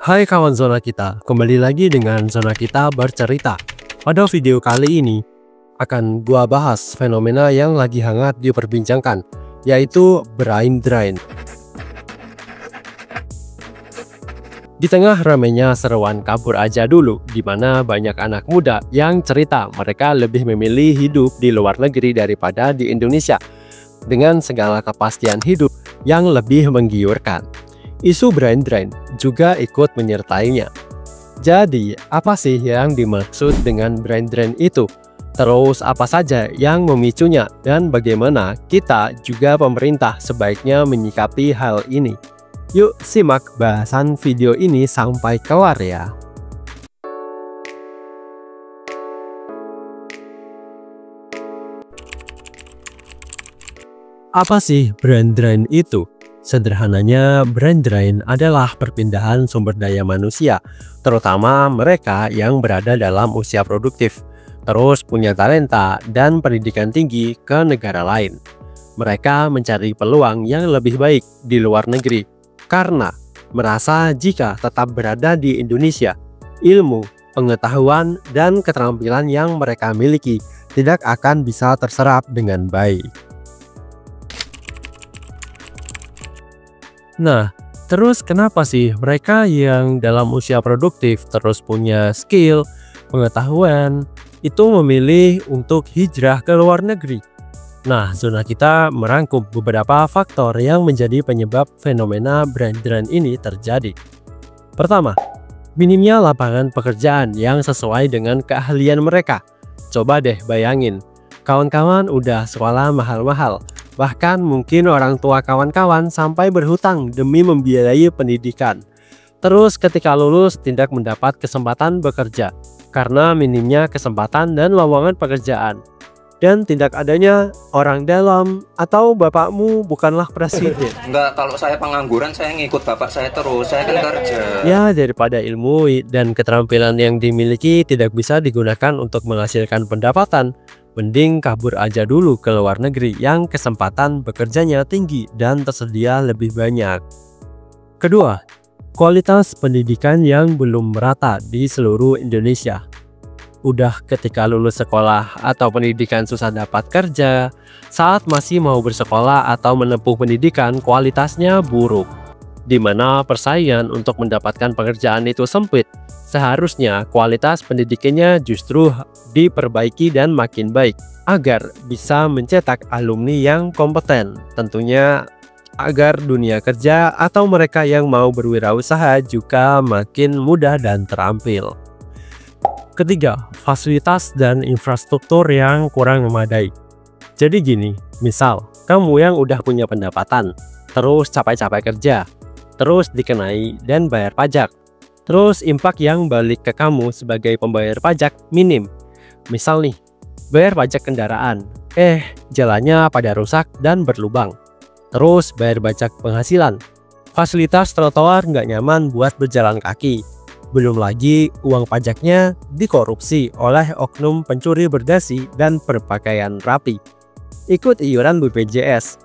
Hai kawan zona kita, kembali lagi dengan zona kita bercerita. Pada video kali ini akan gua bahas fenomena yang lagi hangat diperbincangkan, yaitu brain drain. Di tengah ramainya seruan kabur aja dulu, di mana banyak anak muda yang cerita mereka lebih memilih hidup di luar negeri daripada di Indonesia, dengan segala kepastian hidup yang lebih menggiurkan. Isu brain drain juga ikut menyertainya. Jadi, apa sih yang dimaksud dengan brain drain itu? Terus apa saja yang memicunya dan bagaimana kita juga pemerintah sebaiknya menyikapi hal ini? Yuk simak bahasan video ini sampai kelar ya. Apa sih brain drain itu? Sederhananya, brain drain adalah perpindahan sumber daya manusia, terutama mereka yang berada dalam usia produktif, terus punya talenta dan pendidikan tinggi ke negara lain. Mereka mencari peluang yang lebih baik di luar negeri, karena merasa jika tetap berada di Indonesia, ilmu, pengetahuan, dan keterampilan yang mereka miliki tidak akan bisa terserap dengan baik. Nah, terus kenapa sih mereka yang dalam usia produktif terus punya skill, pengetahuan, itu memilih untuk hijrah ke luar negeri? Nah, zona kita merangkum beberapa faktor yang menjadi penyebab fenomena brain drain ini terjadi. Pertama, minimnya lapangan pekerjaan yang sesuai dengan keahlian mereka. Coba deh bayangin, kawan-kawan udah sekolah mahal-mahal, bahkan mungkin orang tua kawan-kawan sampai berhutang demi membiayai pendidikan. Terus ketika lulus tidak mendapat kesempatan bekerja karena minimnya kesempatan dan lowongan pekerjaan. Dan tidak adanya orang dalam atau bapakmu bukanlah presiden. Enggak, kalau saya pengangguran saya ngikut bapak saya terus, saya kan kerja. Ya, daripada ilmu dan keterampilan yang dimiliki tidak bisa digunakan untuk menghasilkan pendapatan, mending kabur aja dulu ke luar negeri yang kesempatan bekerjanya tinggi dan tersedia lebih banyak. Kedua, kualitas pendidikan yang belum merata di seluruh Indonesia. Udah ketika lulus sekolah atau pendidikan susah dapat kerja, saat masih mau bersekolah atau menempuh pendidikan kualitasnya buruk, di mana persaingan untuk mendapatkan pekerjaan itu sempit. Seharusnya kualitas pendidikannya justru diperbaiki dan makin baik agar bisa mencetak alumni yang kompeten, tentunya agar dunia kerja atau mereka yang mau berwirausaha juga makin mudah dan terampil. Ketiga, fasilitas dan infrastruktur yang kurang memadai. Jadi gini, misal kamu yang udah punya pendapatan, terus capek-capek kerja, terus dikenai dan bayar pajak, terus impak yang balik ke kamu sebagai pembayar pajak minim. Misal nih, bayar pajak kendaraan, jalannya pada rusak dan berlubang. Terus bayar pajak penghasilan, fasilitas trotoar nggak nyaman buat berjalan kaki. Belum lagi uang pajaknya dikorupsi oleh oknum pencuri berdasi dan berpakaian rapi. Ikut iuran BPJS.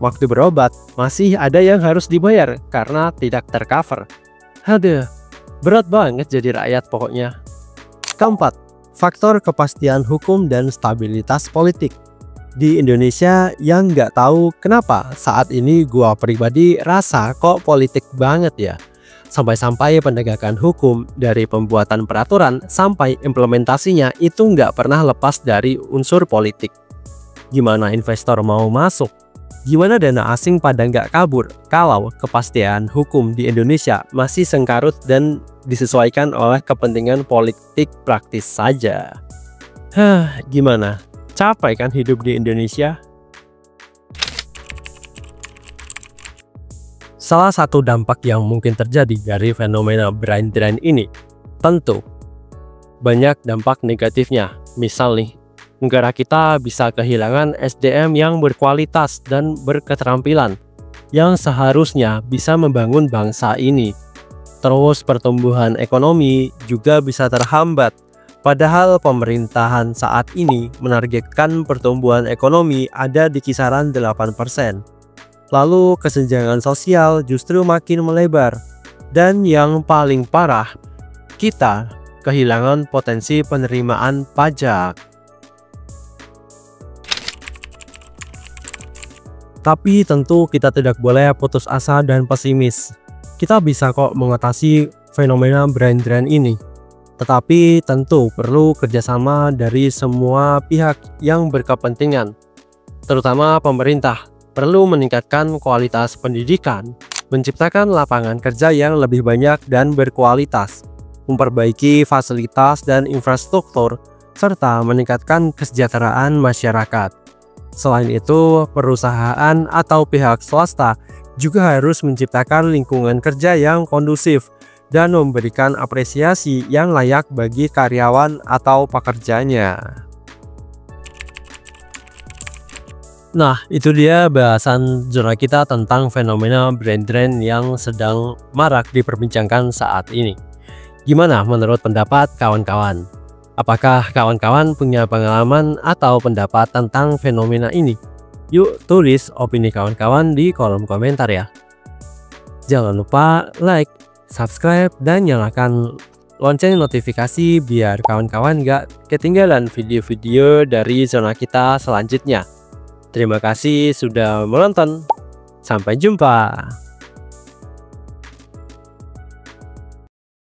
Waktu berobat masih ada yang harus dibayar karena tidak tercover. Aduh, berat banget jadi rakyat pokoknya. Keempat, faktor kepastian hukum dan stabilitas politik. Di Indonesia yang nggak tahu kenapa saat ini gua pribadi rasa kok politik banget ya. Sampai-sampai penegakan hukum dari pembuatan peraturan sampai implementasinya itu nggak pernah lepas dari unsur politik. Gimana investor mau masuk? Gimana dana asing pada nggak kabur kalau kepastian hukum di Indonesia masih sengkarut dan disesuaikan oleh kepentingan politik praktis saja? Gimana? Capek kan hidup di Indonesia? Salah satu dampak yang mungkin terjadi dari fenomena brain drain ini, tentu banyak dampak negatifnya. Misal nih, negara kita bisa kehilangan SDM yang berkualitas dan berketerampilan, yang seharusnya bisa membangun bangsa ini. Terus pertumbuhan ekonomi juga bisa terhambat, padahal pemerintahan saat ini menargetkan pertumbuhan ekonomi ada di kisaran 8%. Lalu kesenjangan sosial justru makin melebar. Dan yang paling parah, kita kehilangan potensi penerimaan pajak. Tapi tentu kita tidak boleh putus asa dan pesimis. Kita bisa kok mengatasi fenomena brain drain ini. Tetapi tentu perlu kerjasama dari semua pihak yang berkepentingan. Terutama pemerintah perlu meningkatkan kualitas pendidikan, menciptakan lapangan kerja yang lebih banyak dan berkualitas, memperbaiki fasilitas dan infrastruktur, serta meningkatkan kesejahteraan masyarakat. Selain itu, perusahaan atau pihak swasta juga harus menciptakan lingkungan kerja yang kondusif dan memberikan apresiasi yang layak bagi karyawan atau pekerjanya. Nah, itu dia bahasan jurnal kita tentang fenomena brain drain yang sedang marak diperbincangkan saat ini. Gimana menurut pendapat kawan-kawan? Apakah kawan-kawan punya pengalaman atau pendapat tentang fenomena ini? Yuk tulis opini kawan-kawan di kolom komentar ya. Jangan lupa like, subscribe, dan nyalakan lonceng notifikasi biar kawan-kawan gak ketinggalan video-video dari zona kita selanjutnya. Terima kasih sudah menonton. Sampai jumpa.